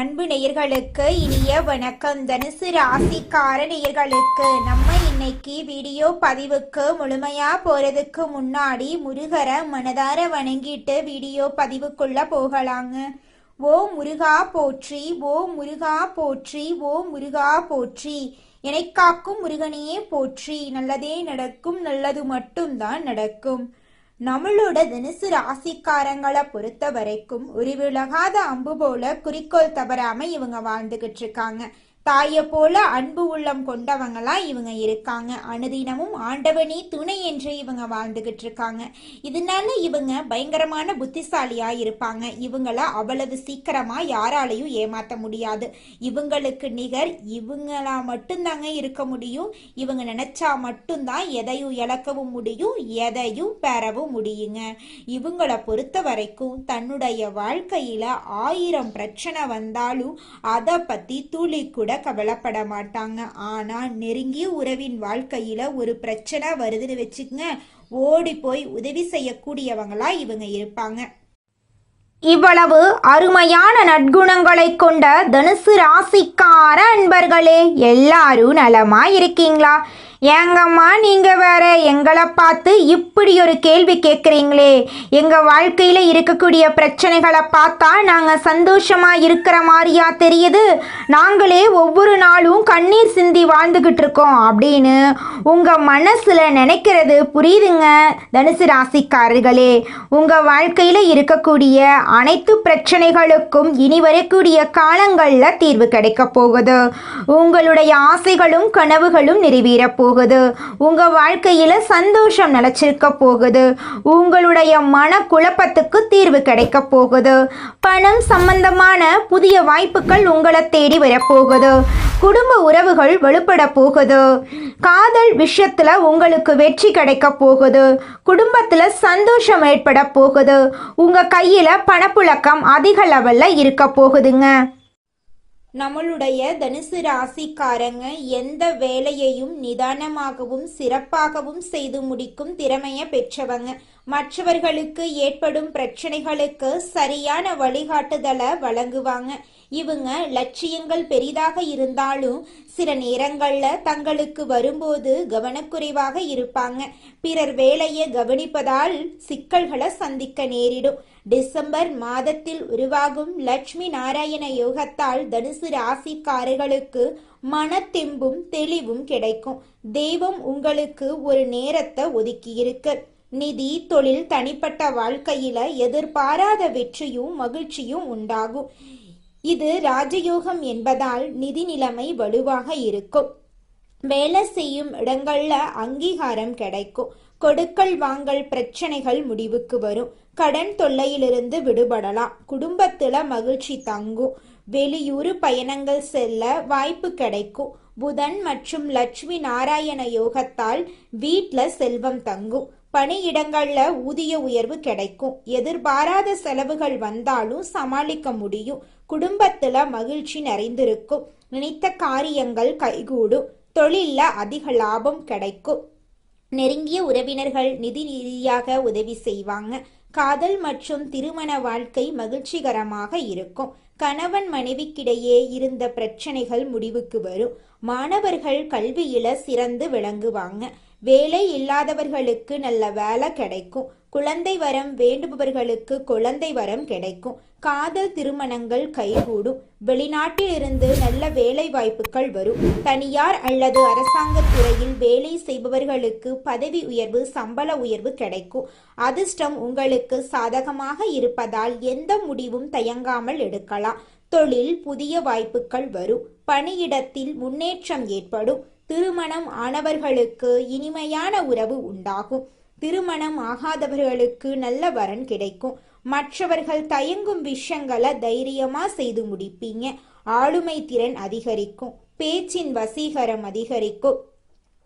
அன்பு நேயர்களுக்கு இனிய வணக்கம். தனுசு ராசிக்கார நேயர்களுக்கு நம்ம இன்னைக்கு வீடியோ பதிவுக்கு முழுமையா போறதுக்கு முன்னாடி முருகரை மனதார வணங்கிட்டு வீடியோ பதிவுக்குள்ள போகலாங்க. ஓ முருகா போற்றி, ஓ முருகா போற்றி, ஓ முருகா போற்றி. என்னை காக்கும் முருகனையே போற்றி. நல்லதே நடக்கும், நல்லது மட்டும்தான் நடக்கும். நம்மளோட தனுசு ராசிக்காரங்களை பொறுத்த வரைக்கும் ஒரு விலகாத அம்பு போல குறிக்கோள் தவறாம இவங்க வாழ்ந்துகிட்டு இருக்காங்க. தாயை போல அன்பு உள்ளம் கொண்டவங்களா இவங்க இருக்காங்க. அனுதினமும் ஆண்டவனே துணை என்று இவங்க வாழ்ந்துகிட்டு இருக்காங்க. இதனால இவங்க பயங்கரமான புத்திசாலியா இருப்பாங்க. இவங்கள அவ்வளவு சீக்கிரமா யாராலையும் ஏமாத்த முடியாது. இவங்களுக்கு நிகர் இவங்களா மட்டும்தாங்க இருக்க முடியும். இவங்க நினைச்சா மட்டும்தான் எதையும் இழக்கவும் முடியும், எதையும் பெறவும் முடியுங்க. இவங்களை பொறுத்த வரைக்கும் தன்னுடைய வாழ்க்கையில 1000 பிரச்சனை வந்தாலும் அதை பத்தி துளி கூட கவலைப்பட மாட்டாங்க. ஆனா நெருங்கிய உறவின் வாழ்க்கையில ஒரு பிரச்சனை வருதுன்னு வச்சுக்கங்க, ஓடி போய் உதவி செய்யக்கூடியவங்களா இவங்க இருப்பாங்க. இவ்வளவு அருமையான நற்குணங்களை கொண்ட தனுசு ராசிக்கார அன்பர்களே, எல்லாரும் நலமா இருக்கீங்களா? ஏங்கம்மா நீங்க வேற எங்களை பார்த்து இப்படி ஒரு கேள்வி கேட்குறீங்களே? எங்க வாழ்க்கையில இருக்கக்கூடிய பிரச்சனைகளை பார்த்தா நாங்க சந்தோஷமா இருக்கிற மாதிரியா தெரியுது? நாங்களே ஒவ்வொரு நாளும் கண்ணீர் சிந்தி வாழ்ந்துகிட்டு இருக்கோம் அப்படின்னு உங்க மனசுல நினைக்கிறது புரியுதுங்க. தனுசு ராசிக்காரர்களே, உங்க வாழ்க்கையில இருக்கக்கூடிய அனைத்து பிரச்சனைகளுக்கும் இனி வரக்கூடிய காலங்கள்ல தீர்வு கிடைக்க போகுது. உங்களுடைய ஆசைகளும் கனவுகளும் நிறைவேற போகுது. உங்க வாழ்க்கையில சந்தோஷம் நிலைச்சிருக்க போகுது. உங்களுடைய மன குழப்பத்துக்கு தீர்வு கிடைக்க போகுது. பணம் சம்பந்தமான புதிய வாய்ப்புகள் உங்களை தேடி வரப்போகுது. குடும்ப உறவுகள் வலுப்பட போகுது. காதல் விஷயத்துல உங்களுக்கு வெற்றி கிடைக்க போகுது. குடும்பத்துல சந்தோஷம் ஏற்பட போகுது. உங்க கையில பணப்புழக்கம் அதிக லெவல்ல இருக்க போகுதுங்க. நம்மளுடைய தனுசு ராசிக்காரங்க எந்த வேலையையும் நிதானமாகவும் சிறப்பாகவும் செய்து முடிக்கும் திறமையை பெற்றவங்க. மற்றவர்களுக்கு ஏற்படும் பிரச்சனைகளுக்கு சரியான வழிகாட்டுதலை வழங்குவாங்க. இவங்க லட்சியங்கள் பெரிதாக இருந்தாலும் சில நேரங்கள்ல தங்களுக்கு வரும்போது கவனக்குறைவாக இருப்பாங்க. பிறர் வேலையை கவனிப்பதால் சிக்கல்களை சந்திக்க நேரிடும். டிசம்பர் மாதத்தில் உருவாகும் லட்சுமி நாராயண யோகத்தால் தனுசு ராசிக்காரர்களுக்கு மனத்தெம்பும் தெளிவும் கிடைக்கும். தெய்வம் உங்களுக்கு ஒரு நேரத்தை ஒதுக்கியிருக்கு. நிதி, தொழில், தனிப்பட்ட வாழ்க்கையில எதிர்பாராத வெற்றியும் மகிழ்ச்சியும் உண்டாகும். இது ராஜயோகம் என்பதால் நிதி நிலைமை வலுவாக இருக்கும். வேலை செய்யும் இடங்கள்ல அங்கீகாரம் கிடைக்கும். கொடுக்கல் வாங்கல் பிரச்சனைகள் முடிவுக்கு வரும். கடன் தொல்லையிலிருந்து விடுபடலாம். குடும்பத்துல மகிழ்ச்சி தங்கும். வெளியூர் பயணங்கள் செல்ல வாய்ப்பு கிடைக்கும். புதன் மற்றும் லட்சுமி நாராயண யோகத்தால் வீட்ல செல்வம் தங்கும். பணியிடங்கள்ல ஊதிய உயர்வு கிடைக்கும். எதிர்பாராத செலவுகள் வந்தாலும் சமாளிக்க முடியும். குடும்பத்துல மகிழ்ச்சி நிறைந்திருக்கும். நினைத்த காரியங்கள் கைகூடும். தொழில்ல அதிக லாபம் கிடைக்கும். நெருங்கிய உறவினர்கள் நிதி ரீதியாக உதவி செய்வாங்க. காதல் மற்றும் திருமண வாழ்க்கை மகிழ்ச்சிகரமாக இருக்கும். கணவன் மனைவிக்கிடையே இருந்த பிரச்சனைகள் முடிவுக்கு வரும். மாணவர்கள் கல்வியில சிறந்து விளங்குவாங்க. வேலை இல்லாதவர்களுக்கு நல்ல வேலை கிடைக்கும். குழந்தை வரம் வேண்டுபவர்களுக்கு குழந்தை வரம் கிடைக்கும். காதல் திருமணங்கள் கைகூடும். வெளிநாட்டில் இருந்து நல்ல வேலை வாய்ப்புகள் வரும். தனியார் அல்லது அரசாங்க துறையில் வேலை செய்பவர்களுக்கு பதவி உயர்வு, சம்பள உயர்வு கிடைக்கும். அதிர்ஷ்டம் உங்களுக்கு சாதகமாக இருப்பதால் எந்த முடிவும் தயங்காமல் எடுக்கலாம். தொழில் புதிய வாய்ப்புகள் வரும். பணியிடத்தில் முன்னேற்றம் ஏற்படும். திருமணம் ஆனவர்களுக்கு இனிமையான உறவு உண்டாகும். திருமணம் ஆகாதவர்களுக்கு நல்ல வரன் கிடைக்கும். மற்றவர்கள் தயங்கும் விஷயங்களை தைரியமா செய்து முடிப்பீங்க. ஆளுமை திறன் அதிகரிக்கும். பேச்சின் வசீகரம் அதிகரிக்கும்.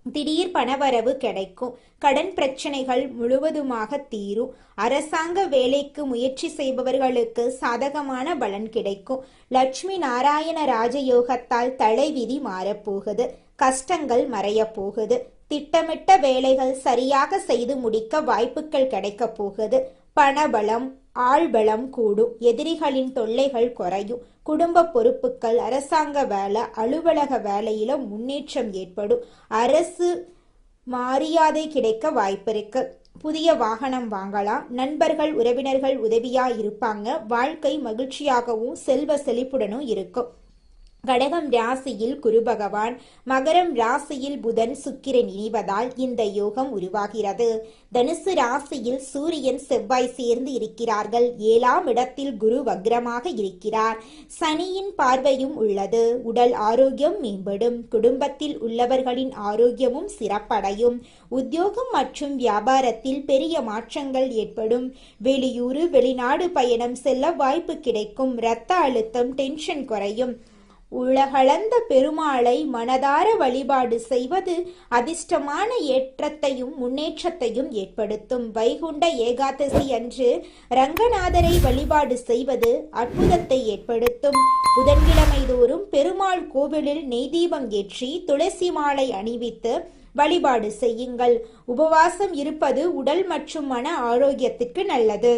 திடீர் பணவரவு கிடைக்கும். கடன் பிரச்சனைகள் முழுவதுமாக தீரும். அரசாங்க வேலைக்கு முயற்சி செய்பவர்களுக்கு சாதகமான பலன் கிடைக்கும். லட்சுமி நாராயண ராஜயோகத்தால் தலைவிதி மாறப்போகுது. கஷ்டங்கள் மறைய போகுது. திட்டமிட்ட வேலைகள் சரியாக செய்து முடிக்க வாய்ப்புகள் கிடைக்க போகுது. பணபலம், ஆள்பலம் கூடும். எதிரிகளின் தொல்லைகள் குறையும். குடும்ப பொறுப்புகள், அரசாங்க வேலை, அலுவலக வேலையில முன்னேற்றம் ஏற்படும். அரசு மரியாதை கிடைக்க வாய்ப்பிருக்கு. புதிய வாகனம் வாங்கலாம். நண்பர்கள், உறவினர்கள் உதவியா இருப்பாங்க. வாழ்க்கை மகிழ்ச்சியாகவும் செல்வ செழிப்புடனும் இருக்கும். கடகம் ராசியில் குரு பகவான், மகரம் ராசியில் புதன் சுக்கிரன் இணைவதால் இந்த யோகம் உருவாகிறது. தனுசு ராசியில் சூரியன் செவ்வாய் சேர்ந்து இருக்கிறார்கள். 7ஆம் இடத்தில் குரு வக்ரமாக இருக்கிறார். சனியின் பார்வையும் உள்ளது. உடல் ஆரோக்கியம் மேம்படும். குடும்பத்தில் உள்ளவர்களின் ஆரோக்கியமும் சிறப்படையும். உத்தியோகம் மற்றும் வியாபாரத்தில் பெரிய மாற்றங்கள் ஏற்படும். வெளியூர், வெளிநாடு பயணம் செல்ல வாய்ப்பு கிடைக்கும். இரத்த அழுத்தம், டென்ஷன் குறையும். உலகளந்த பெருமாளை மனதார வழிபாடு செய்வது அதிர்ஷ்டமான ஏற்றத்தையும் முன்னேற்றத்தையும் ஏற்படுத்தும். வைகுண்ட ஏகாதசி அன்று ரங்கநாதரை வழிபாடு செய்வது அற்புதத்தை ஏற்படுத்தும். புதன்கிழமை தோறும் பெருமாள் கோவிலில் நெய் தீபம் ஏற்றி துளசி மாலை அணிவித்து வழிபாடு செய்யுங்கள். உபவாசம் இருப்பது உடல் மற்றும் மன ஆரோக்கியத்துக்கு நல்லது.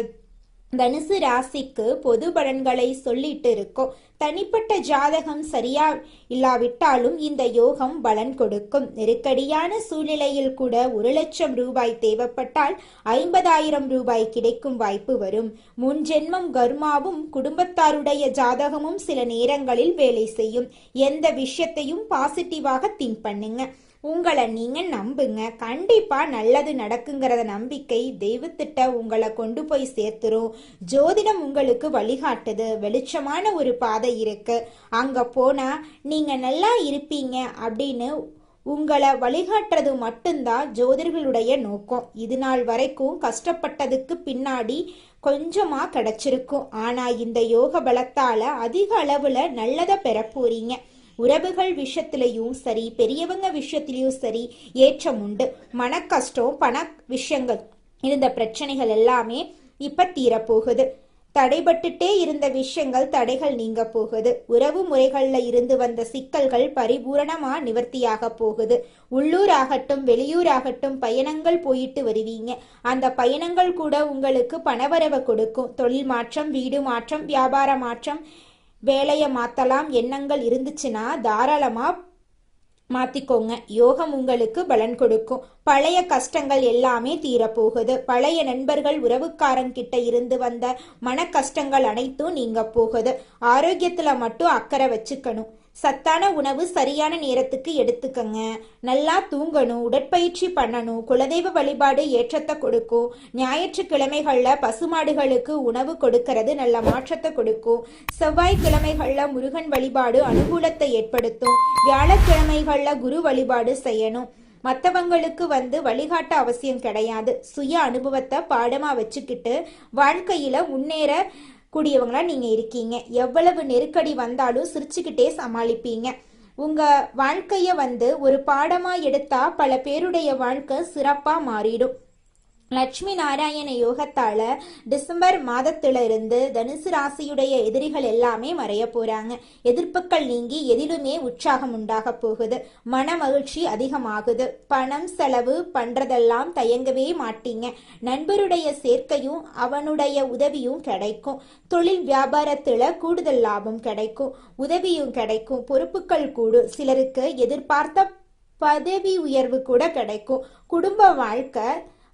தனுசு ராசிக்கு பொது பலன்களை சொல்லிட்டு இருக்கோம். தனிப்பட்ட ஜாதகம் சரியா இல்லாவிட்டாலும் இந்த யோகம் பலன் கொடுக்கும். நெருக்கடியான சூழ்நிலையில் கூட 1,00,000 ரூபாய் தேவைப்பட்டால் 50,000 ரூபாய் கிடைக்கும் வாய்ப்பு வரும். முன்ஜென்மம் கர்மாவும் குடும்பத்தாருடைய ஜாதகமும் சில நேரங்களில் வேலை செய்யும். எந்த விஷயத்தையும் பாசிட்டிவாக திங்க் பண்ணுங்க. உங்களை நீங்க நம்புங்க. கண்டிப்பா நல்லது நடக்குங்கிறத நம்பிக்கை தெய்வத்திட்ட உங்களை கொண்டு போய் சேர்த்துரும். ஜோதிடம் உங்களுக்கு வழிகாட்டுது. வெளிச்சமான ஒரு பாதை இருக்கு. அங்க போனா நீங்க நல்லா இருப்பீங்க அப்படின்னு உங்களை வழிகாட்டுறது மட்டும்தான் ஜோதிடர்களுடைய நோக்கம். இது நாள் வரைக்கும் கஷ்டப்பட்டதுக்கு பின்னாடி கொஞ்சமா கிடைச்சிருக்கும். ஆனா இந்த யோக பலத்தால அதிக அளவுல நல்லதை பெற போறீங்க. உறவுகள் விஷயத்திலையும் சரி, பெரியவங்க விஷயத்திலையும் சரி ஏற்றம் உண்டு. மன கஷ்டம், பண விஷயங்கள் இருந்த பிரச்சனைகள் எல்லாமே இப்ப தீரப்போகுது. தடைபட்டுட்டே இருந்த விஷயங்கள், தடைகள் நீங்க போகுது. உறவு முறைகள்ல இருந்து வந்த சிக்கல்கள் பரிபூரணமா நிவர்த்தியாக போகுது. உள்ளூர் ஆகட்டும், வெளியூர் ஆகட்டும் பயணங்கள் போயிட்டு வருவீங்க. அந்த பயணங்கள் கூட உங்களுக்கு பணவரவை கொடுக்கும். தொழில் மாற்றம், வீடு மாற்றம், வியாபார மாற்றம், வேலையை மாத்தலாம் எண்ணங்கள் இருந்துச்சுன்னா தாராளமா மாத்திக்கோங்க. யோகம் உங்களுக்கு பலன் கொடுக்கும். பழைய கஷ்டங்கள் எல்லாமே தீரப்போகுது. பழைய நண்பர்கள், உறவுக்காரங்கிட்ட இருந்து வந்த மன கஷ்டங்கள் அனைத்தும் நீங்க போகுது. ஆரோக்கியத்துல மட்டும் அக்கறை வச்சுக்கணும். சத்தான உணவு சரியான நேரத்துக்கு எடுத்துக்கங்க. நல்லா தூங்கணும், உடற்பயிற்சி பண்ணணும். குலதெய்வ வழிபாடு ஏற்றத்தை கொடுக்கும். ஞாயிற்றுக்கிழமைகள்ல பசுமாடுகளுக்கு உணவு கொடுக்கறது நல்ல மாற்றத்தை கொடுக்கும். செவ்வாய்க்கிழமைகள்ல முருகன் வழிபாடு அனுகூலத்தை ஏற்படுத்தும். வியாழக்கிழமைகள்ல குரு வழிபாடு செய்யணும். மற்றவங்களுக்கு வழிகாட்ட அவசியம் கிடையாது. சுய அனுபவத்தை பாடமா வச்சுக்கிட்டு வாழ்க்கையில முன்னேற கூடியவங்களா நீங்க இருக்கீங்க. எவ்வளவு நெருக்கடி வந்தாலும் சிரிச்சுக்கிட்டே சமாளிப்பீங்க. உங்க வாழ்க்கைய ஒரு பாடமா எடுத்தா பல பேருடைய வாழ்க்கை சிறப்பா மாறிடும். லட்சுமி நாராயண யோகத்தால டிசம்பர் மாதத்துல இருந்து தனுசு ராசியுடைய எதிரிகள் எல்லாமே மறைய போறாங்க. எதிர்ப்புகள் நீங்கி எதிலுமே உற்சாகம் உண்டாக போகுது. மன மகிழ்ச்சி அதிகமாகுது. பணம் செலவு பண்றதெல்லாம் தயங்கவே மாட்டீங்க. நண்பருடைய சேர்க்கையும் அவனுடைய உதவியும் கிடைக்கும். தொழில் வியாபாரத்துல கூடுதல் லாபம் கிடைக்கும். உதவியும் கிடைக்கும். பொறுப்புகள் கூடும். சிலருக்கு எதிர்பார்த்த பதவி உயர்வு கூட கிடைக்கும். குடும்ப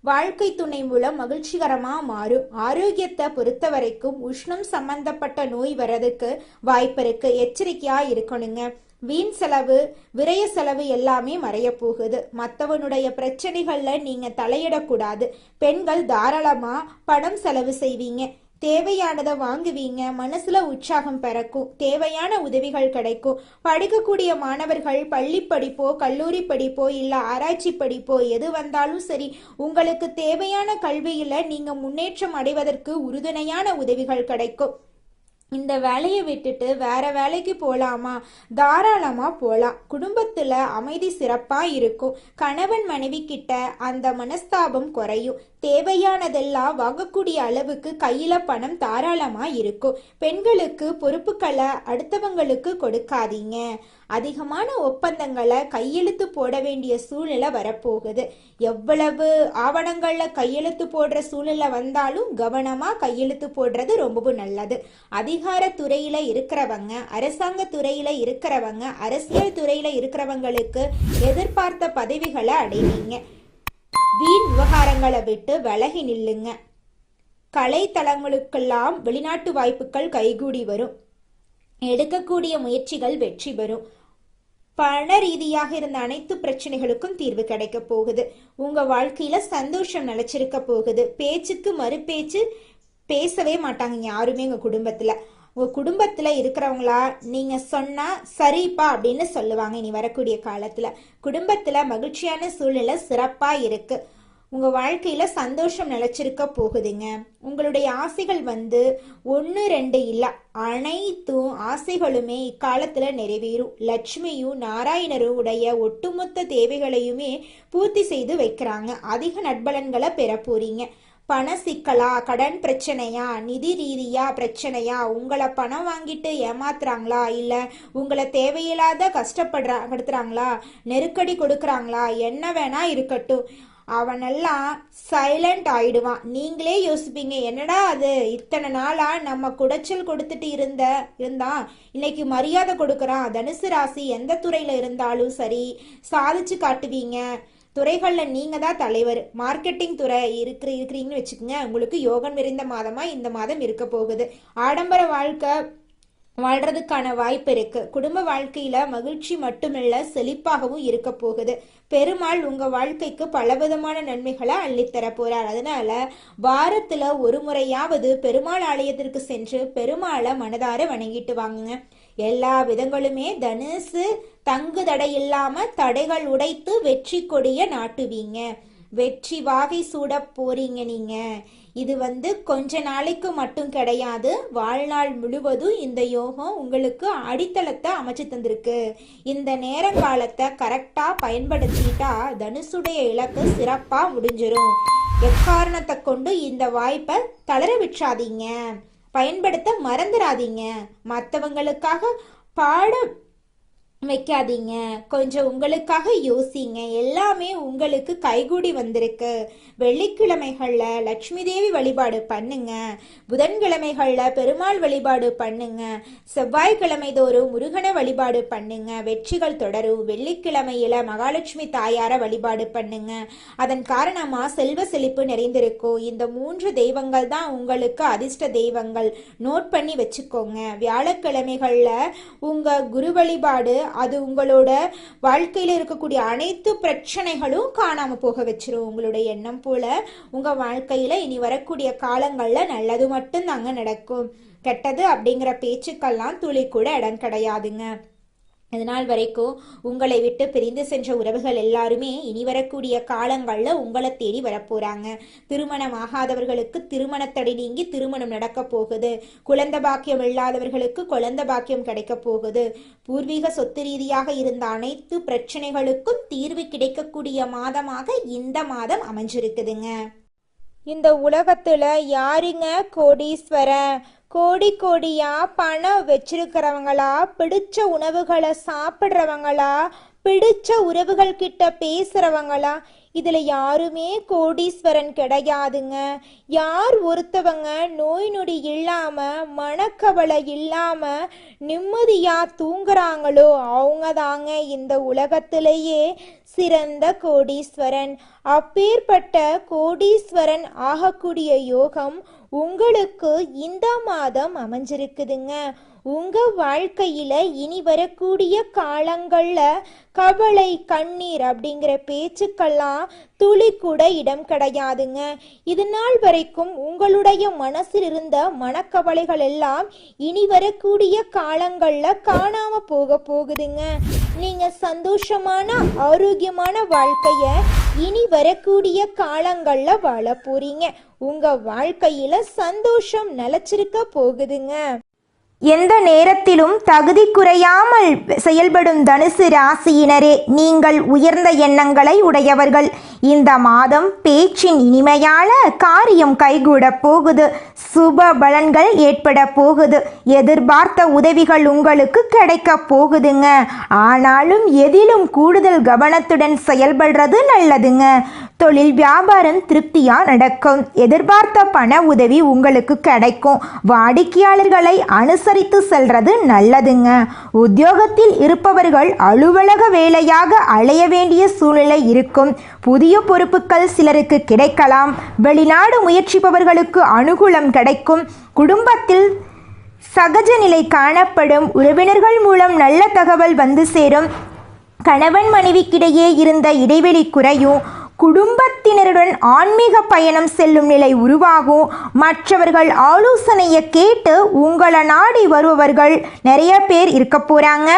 வாழ்க்கை துணை மூலம் மகிழ்ச்சிகரமா மாறும். ஆரோக்கியத்தை பொறுத்த வரைக்கும் உஷ்ணம் சம்பந்தப்பட்ட நோய் வர்றதுக்கு வாய்ப்பு இருக்கு. எச்சரிக்கையா இருக்கணுங்க. வீண் செலவு, விரய செலவு எல்லாமே மறைய போகுது. மற்றவனுடைய பிரச்சனைகள்ல நீங்க தலையிடக்கூடாது. பெண்கள் தாராளமா பணம் செலவு செய்வீங்க. தேவையானதை வாங்குவீங்க. மனசுல உற்சாகம் பிறக்கும். தேவையான உதவிகள் கிடைக்கும். படிக்கக்கூடிய மாணவர்கள் பள்ளி படிப்போ, கல்லூரி படிப்போ, இல்ல ஆராய்ச்சி படிப்போ எது வந்தாலும் சரி, உங்களுக்கு தேவையான கல்வியில நீங்க முன்னேற்றம் அடைவதற்கு உறுதுணையான உதவிகள் கிடைக்கும். இந்த வேலையை விட்டுட்டு வேற வேலைக்கு போலாமா? தாராளமா போலாம். குடும்பத்துல அமைதி சிறப்பா இருக்கும். கணவன் மனைவி கிட்ட அந்த மனஸ்தாபம் குறையும். தேவையானதெல்லாம் வாங்கக்கூடிய அளவுக்கு கையில பணம் தாராளமா இருக்கும். பெண்களுக்கு பொறுப்புகளை அடுத்தவங்களுக்கு கொடுக்காதீங்க. அதிகமான ஒப்பந்தங்களை கையெழுத்து போட வேண்டிய சூழ்நிலை வரப்போகுது. எவ்வளவு ஆவணங்கள்ல கையெழுத்து போடுற சூழ்நிலை வந்தாலும் கவனமா கையெழுத்து போடுறது ரொம்பவும் நல்லது. அதிக அதிகாரத்துறையில இருக்கிறவங்க, அரசாங்க துறையில இருக்கிறவங்க, அரசியல் துறையில இருக்கிறவங்களுக்கு எதிர்பார்த்த பதவிகளை அடைவீங்க. வீண் விவகாரங்களை விட்டு விலகி நில்லுங்க. கலைத்தளங்களுக்கெல்லாம் வெளிநாட்டு வாய்ப்புகள் கைகூடி வரும். எடுக்கக்கூடிய முயற்சிகள் வெற்றி பெறும். பண ரீதியாக இருந்த அனைத்து பிரச்சனைகளுக்கும் தீர்வு கிடைக்க போகுது. உங்க வாழ்க்கையில சந்தோஷம் நிலைச்சிருக்க போகுது. பேச்சுக்கு மறுபேச்சு பேசவே மாட்டாங்க யாருமே உங்க குடும்பத்துல. உங்க குடும்பத்துல இருக்கிறவங்களா நீங்க சொன்னா சரிப்பா அப்படின்னு சொல்லுவாங்க. இனி வரக்கூடிய காலத்துல குடும்பத்துல மகிழ்ச்சியான சூழ்நிலை சிறப்பா இருக்கு. உங்க வாழ்க்கையில சந்தோஷம் நிலைச்சிருக்க போகுதுங்க. உங்களுடைய ஆசைகள் 1 2 இல்ல, அனைத்தும் ஆசைகளுமே இக்காலத்துல நிறைவேறும். லட்சுமியும் நாராயணரும் உடைய ஒட்டுமொத்த தேவைகளையுமே பூர்த்தி செய்து வைக்கிறாங்க. அதிக நட்பலன்களை பெற போறீங்க. பண சிக்கலா, கடன் பிரச்சனையா, நிதி ரீதியா பிரச்சனையா, உங்களை பணம் வாங்கிட்டு ஏமாத்துறாங்களா, இல்ல உங்களை தேவையில்லாத கஷ்டப்படுறாங்களா, நெருக்கடி கொடுக்கறாங்களா, என்ன வேணா இருக்கட்டும், அவனெல்லாம் சைலண்ட் ஆயிடுவான். நீங்களே யோசிப்பீங்க, என்னடா அது இத்தனை நாளா நம்ம குடைச்சல் கொடுத்துட்டு இருந்தான், இன்னைக்கு மரியாதை கொடுக்கறான். தனுசு ராசி எந்த துறையில இருந்தாலும் சரி சாதிச்சு காட்டுவீங்க. துறைகளில் நீங்கள் தான் தலைவர். மார்க்கெட்டிங் துறை இருக்கிறீங்கன்னு வச்சுக்கோங்க, உங்களுக்கு யோகம் நிறைந்த மாதமாக இந்த மாதம் இருக்க போகுது. ஆடம்பர வாழ்க்கை வாழ்றதுக்கான வாய்ப்பு இருக்கு. குடும்ப வாழ்க்கையில மகிழ்ச்சி மட்டுமில்ல, செழிப்பாகவும் இருக்க போகுது. பெருமாள் உங்க வாழ்க்கைக்கு பலவிதமான நன்மைகளை அள்ளித்தர போறார். அதனால வாரத்துல ஒரு முறையாவது பெருமாள் ஆலயத்திற்கு சென்று பெருமாளை மனதார வணங்கிட்டு வாங்குங்க. எல்லா விதங்களுமே தனுசு தங்கு தடை இல்லாம தடைகள் உடைத்து வெற்றி கொடிய நாட்டுவீங்க. வெற்றி வாகை சூட போறீங்க நீங்க. இது கொஞ்ச நாளைக்கு மட்டும் கிடையாது, வாழ்நாள் முழுவதும் இந்த யோகம் உங்களுக்கு அடித்தளத்தை அமைச்சு தந்திருக்கு. இந்த நேரங்காலத்தை கரெக்டா பயன்படுத்திட்டா தனுசுடைய இலக்கு சிறப்பா முடிஞ்சிரும். எக்காரணத்தை கொண்டு இந்த வாய்ப்பை தளர விட்டுறாதீங்க, பயன்படுத்த மறந்துடாதீங்க. மற்றவங்களுக்காக பாட வைக்காதீங்க, கொஞ்சம் உங்களுக்காக யோசிங்க. எல்லாமே உங்களுக்கு கைகூடி வந்திருக்கு. வெள்ளிக்கிழமைகள்ல லட்சுமி தேவி வழிபாடு பண்ணுங்க. புதன்கிழமைகள்ல பெருமாள் வழிபாடு பண்ணுங்க. செவ்வாய்க்கிழமை தோறும் முருகனை வழிபாடு பண்ணுங்க. வெற்றிகள் தொடரும். வெள்ளிக்கிழமையில மகாலட்சுமி தாயார வழிபாடு பண்ணுங்க. அதன் காரணமா செல்வ செழிப்பு நிறைந்திருக்கும். இந்த 3 தெய்வங்கள் தான் உங்களுக்கு அதிர்ஷ்ட தெய்வங்கள். நோட் பண்ணி வச்சுக்கோங்க. வியாழக்கிழமைகள்ல உங்க குரு வழிபாடு, அது உங்களோட வாழ்க்கையில இருக்கக்கூடிய அனைத்து பிரச்சனைகளும் காணாம போக வச்சிரும். உங்களுடைய எண்ணம் போல உங்க வாழ்க்கையில இனி வரக்கூடிய காலங்கள்ல நல்லது மட்டும் தாங்க நடக்கும். கெட்டது அப்படிங்கிற பேச்சுக்கெல்லாம் துளி கூட இடம் கிடையாதுங்க. இதனால் வரைக்கும் உங்களை விட்டு பிரிந்து சென்ற உறவுகள் எல்லாருமே இனி வரக்கூடிய காலங்களில் உங்களை தேடி வரப்போறாங்க. திருமணம் ஆகாதவர்களுக்கு திருமணத்தடை நீங்கி திருமணம் நடக்க போகுது. குழந்தை பாக்கியம் இல்லாதவர்களுக்கு குழந்தை பாக்கியம் கிடைக்க போகுது. பூர்வீக சொத்து ரீதியாக இருந்த அனைத்து பிரச்சனைகளுக்கும் தீர்வு கிடைக்கக்கூடிய மாதமாக இந்த மாதம் அமைஞ்சிருக்குதுங்க. இந்த உலகத்துல யாருங்க கோடீஸ்வரன்? கோடி கோடியா பணம் வச்சிருக்கிறவங்களா, பிடிச்ச உணவுகளை சாப்பிட்றவங்களா, பிடிச்ச உறவுகள் கிட்ட பேசுறவங்களா, இதுல யாருமே கோடீஸ்வரன் கிடையாதுங்க. யார் ஒருத்தவங்க நோய் நொடி இல்லாம மனக்கவலை இல்லாம நிம்மதியா தூங்குறாங்களோ அவங்க தாங்க இந்த உலகத்திலேயே சிறந்த கோடீஸ்வரன். அப்பேற்பட்ட கோடீஸ்வரன் ஆகக்கூடிய யோகம் உங்களுக்கு இந்த மாதம் அமைஞ்சிருக்குதுங்க. உங்க வாழ்க்கையில இனி வரக்கூடிய காலங்கள்ல கவலை கண்ணீர் அப்படிங்கிற பேச்சுக்கெல்லாம் துளி கூட இடம் கிடையாதுங்க. இது நாள் வரைக்கும் உங்களுடைய மனசில் இருந்த மனக்கவலைகள் எல்லாம் இனி வரக்கூடிய காலங்கள்ல காணாம போகுதுங்க. நீங்க சந்தோஷமான ஆரோக்கியமான வாழ்க்கைய இனி வரக்கூடிய காலங்கள்ல வாழ போறீங்க. உங்க வாழ்க்கையில சந்தோஷம் நிலைச்சிருக்க போகுதுங்க. எந்த நேரத்திலும் தகுதி குறையாமல் செயல்படும் தனுசு ராசியினரே, நீங்கள் உயர்ந்த எண்ணங்களை உடையவர்கள். இந்த மாதம் பேச்சின் இனிமையால காரியம் கைகூட போகுது. சுப பலன்கள் ஏற்பட போகுது. எதிர்பார்த்த உதவிகள் உங்களுக்கு கிடைக்க போகுதுங்க. ஆனாலும் எதிலும் கூடுதல் கவனத்துடன் செயல்படுறது நல்லதுங்க. தொழில் வியாபாரம் திருப்தியா நடக்கும். எதிர்பார்த்த பண உதவி உங்களுக்கு கிடைக்கும். வாடிக்கையாளர்களை அனுசரித்து செல்றது நல்லதுங்க. உத்தியோகத்தில் இருப்பவர்கள் அலுவலக வேலையாக அலைய வேண்டிய சூழ்நிலை இருக்கும். புதிய பொறுப்புகள் சிலருக்கு கிடைக்கலாம். வெளிநாடு முயற்சிப்பவர்களுக்கு அனுகூலம் கிடைக்கும். குடும்பத்தில் சகஜ நிலை காணப்படும். உறவினர்கள் மூலம் நல்ல தகவல் வந்து சேரும். கணவன் மனைவிக்கிடையே இருந்த இடைவெளி குறையும். குடும்பத்தினருடன் ஆன்மீக பயணம் செல்லும் நிலை உருவாகும். மற்றவர்கள் ஆலோசனையை கேட்டு உங்களை நாடி வருபவர்கள் நிறைய பேர் இருக்க போறாங்க.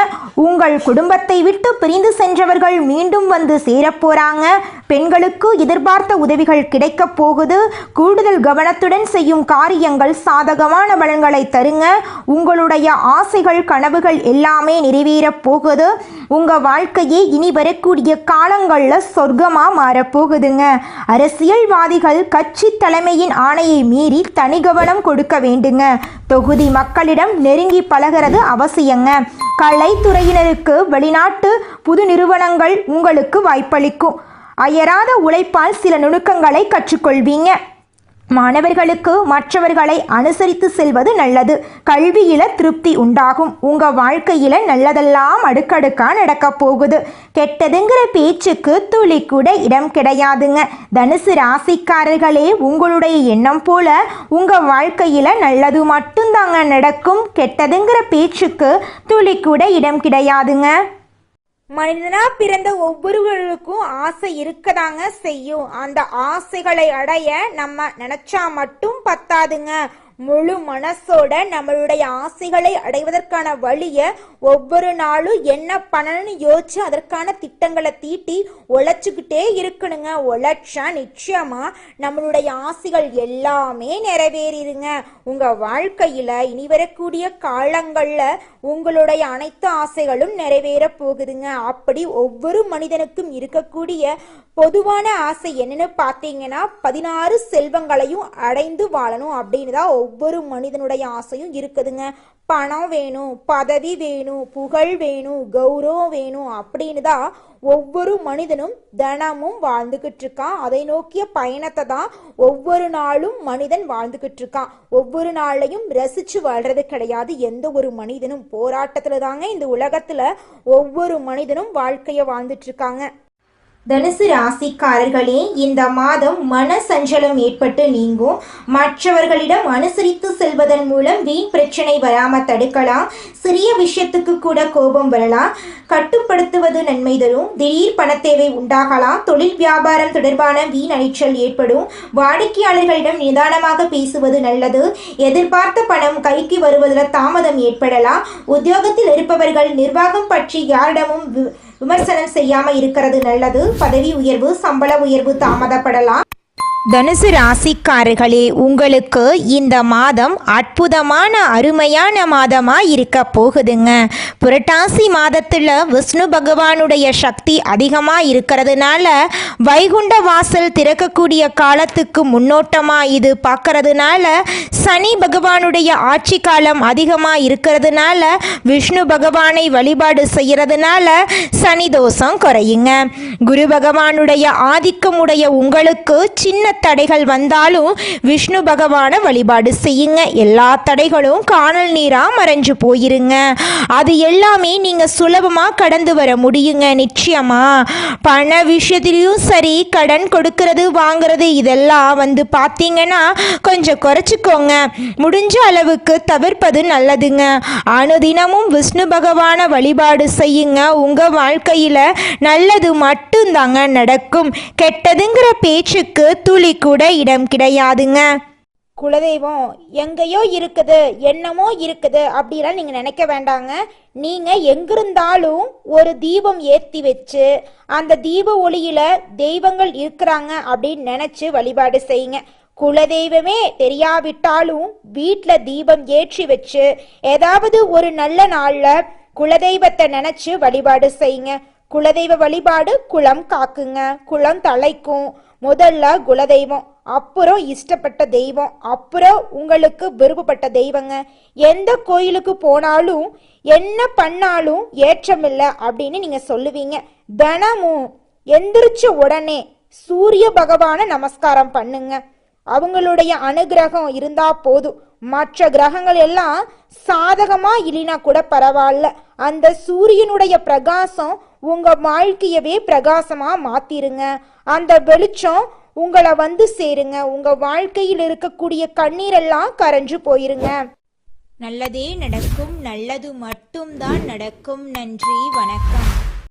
உங்கள் குடும்பத்தை விட்டு பிரிந்து சென்றவர்கள் மீண்டும் வந்து சேரப்போறாங்க. பெண்களுக்கு எதிர்பார்த்த உதவிகள் கிடைக்க போகுது. கூடுதல் கவனத்துடன் செய்யும் காரியங்கள் சாதகமான பலன்களை தருங்க. உங்களுடைய ஆசைகள் கனவுகள் எல்லாமே நிறைவேற போகுது. உங்க வாழ்க்கையே இனி வரக்கூடிய காலங்களில் சொர்க்கமா மாறப்போகுதுங்க. அரசியல்வாதிகள் கட்சி தலைமையின் ஆணையை மீறி தனி கவனம் கொடுக்க வேண்டுங்க. தொகுதி மக்களிடம் நெருங்கி பழகிறது அவசியங்க. கலைத்துறையினருக்கு வெளிநாட்டு புது நிறுவனங்கள் உங்களுக்கு வாய்ப்பளிக்கும். அயராத உழைப்பால் சில நுணுக்கங்களை கற்றுக்கொள்வீங்க. மாணவர்களுக்கு மற்றவர்களை அனுசரித்து செல்வது நல்லது. கல்வியில திருப்தி உண்டாகும். உங்க வாழ்க்கையில நல்லதெல்லாம் அடுக்கடுக்கா நடக்க போகுது. கெட்டதுங்கிற பேச்சுக்கு துளி கூட இடம் கிடையாதுங்க. தனுசு ராசிக்காரர்களே, உங்களுடைய எண்ணம் போல உங்க வாழ்க்கையில நல்லது மட்டும்தாங்க நடக்கும். கெட்டதுங்கிற பேச்சுக்கு துளி கூட இடம் கிடையாதுங்க. மனிதனா பிறந்த ஒவ்வொருவருக்கும் ஆசை இருக்கதாங்க செய்யும். அந்த ஆசைகளை அடைய நம்ம நினைச்சா மட்டும் பத்தாதுங்க. முழு மனசோட நம்மளுடைய ஆசைகளை அடைவதற்கான வழிய ஒவ்வொரு நாளும் என்ன பண்ணணும்னு யோசிச்சு அதற்கான திட்டங்களை தீட்டி உழைச்சுக்கிட்டே இருக்கணுங்க. உழைச்சா நிச்சயமா நம்மளுடைய ஆசைகள் எல்லாமே நிறைவேறிடுங்க. உங்க வாழ்க்கையில இனி வரக்கூடிய காலங்கள்ல உங்களுடைய அனைத்து ஆசைகளும் நிறைவேற போகுதுங்க. அப்படி ஒவ்வொரு மனிதனுக்கும் இருக்கக்கூடிய பொதுவான ஆசை என்னன்னு பார்த்தீங்கன்னா 16 செல்வங்களையும் அடைந்து வாழணும் அப்படின்னு தான் ஒவ்வொரு மனிதனுடைய ஆசையும் இருக்குதுங்க. பணம் வேணும், பதவி வேணும், புகழ் வேணும், கௌரவம் வேணும் அப்படின்னு தான் ஒவ்வொரு மனிதனும் தினமும் வாழ்ந்துகிட்டு இருக்கான். அதை நோக்கிய பயணத்தை தான் ஒவ்வொரு நாளும் மனிதன் வாழ்ந்துகிட்டு இருக்கான். ஒவ்வொரு நாளையும் ரசிச்சு வாழ்றது கிடையாது. எந்த ஒரு மனிதனும் போராட்டத்துல தாங்க இந்த உலகத்துல ஒவ்வொரு மனிதனும் வாழ்க்கைய வாழ்ந்துட்டு இருக்காங்க. தனுசு ராசிக்காரர்களே, இந்த மாதம் மன சஞ்சலம் ஏற்பட்டு நீங்கும். மற்றவர்களிடம் அனுசரித்து செல்வதன் மூலம் வீண் பிரச்சனை வராம தடுக்கலாம். சிறிய விஷயத்துக்கு கூட கோபம் வரலாம். கட்டுப்படுத்துவது நன்மை தரும். திடீர் பணத்தேவை உண்டாகலாம். தொழில் வியாபாரம் தொடர்பான வீண் அலைச்சல் ஏற்படும். வாடிக்கையாளர்களிடம் நிதானமாக பேசுவது நல்லது. எதிர்பார்த்த பணம் கைக்கு வருவதில் தாமதம் ஏற்படலாம். உத்தியோகத்தில் இருப்பவர்கள் நிர்வாகம் பற்றி யாரிடமும் விமர்சனம் செய்யாம இருக்கிறது நல்லது. பதவி உயர்வு, சம்பள உயர்வு தாமதப்படலாம். தனுசு ராசிக்காரர்களே, உங்களுக்கு இந்த மாதம் அற்புதமான அருமையான மாதமா இருக்க போகுதுங்க. புரட்டாசி மாதத்துல விஷ்ணு பகவானுடைய சக்தி அதிகமா இருக்கிறதுனால வைகுண்ட வாசல் திறக்கக்கூடிய காலத்துக்கு முன்னோட்டமா இது பார்க்கறதுனால சனி பகவானுடைய ஆட்சி காலம் அதிகமா இருக்கிறதுனால விஷ்ணு பகவானை வழிபாடு செய்யறதுனால சனி தோஷம் குறையுங்க. குரு பகவானுடைய ஆதிக்கமுடைய உங்களுக்கு சின்ன தடைகள் வந்தாலும் விஷ்ணு பகவானை வழிபாடு செய்யுங்க. எல்லா தடைகளும் காணல் நீரா மறைஞ்சு போயிருங்க. அது எல்லாமே நீங்க சுலபமா கடந்து வர முடியுங்க. நிச்சயமா பண விஷயத்திலையும் சரி, கடன் கொடுக்கறது வாங்குறது இதெல்லாம் பார்த்தீங்கன்னா கொஞ்சம் குறைச்சிக்கோங்க. முடிஞ்ச அளவுக்கு தவிர்ப்பது நல்லதுங்க. அனுதினமும் விஷ்ணு பகவானை வழிபாடு செய்யுங்க. உங்க வாழ்க்கையில நல்லது மட்டும்தாங்க நடக்கும். கெட்டதுங்கிற பேச்சுக்கு துளி கூட இடம் கிடையாதுங்க. குலதெய்வம் எங்கேயோ இருக்குது, என்னமோ இருக்குது அப்படிலாம் நீங்க நினைக்க வேண்டாங்க. நீங்க எங்கிருந்தாலும் ஒரு தீபம் ஏற்றி வச்சு அந்த தீப ஒளியில தெய்வங்கள் இருக்கிறாங்க அப்படின்னு நினைச்சு வழிபாடு செய்யுங்க. குலதெய்வமே தெரியாவிட்டாலும் வீட்டில் தீபம் ஏற்றி வச்சு ஏதாவது ஒரு நல்ல நாள்ல குலதெய்வத்தை நினைச்சு வழிபாடு செய்யுங்க. குலதெய்வ வழிபாடு குலம் காக்குங்க, குலம் தலைக்கும். முதல்ல குலதெய்வம், அப்புறம் இஷ்டப்பட்ட தெய்வம், அப்புறம் உங்களுக்கு விருப்பப்பட்ட தெய்வங்க. எந்த கோயிலுக்கு போனாலும் என்ன பண்ணாலும் ஏற்றமில்லை அப்படின்னு நீங்க சொல்லுவீங்க. தினமும் எந்திரிச்ச உடனே சூரிய பகவானை நமஸ்காரம் பண்ணுங்க. அவங்களுடைய அனுகிரகம் இருந்தா போதும். மற்ற கிரகங்கள் எல்லாம் சாதகமா இல்லைனா கூட பரவாயில்ல, அந்த சூரியனுடைய பிரகாசம் உங்க வாழ்க்கையவே பிரகாசமா மாத்திருங்க. அந்த வெளிச்சம் உங்களை வந்து சேருங்க. உங்க வாழ்க்கையில் இருக்கக்கூடிய கண்ணீரெல்லாம் கரைஞ்சு போயிருங்க. நல்லதே நடக்கும், நல்லது மட்டும்தான் நடக்கும். நன்றி, வணக்கம்.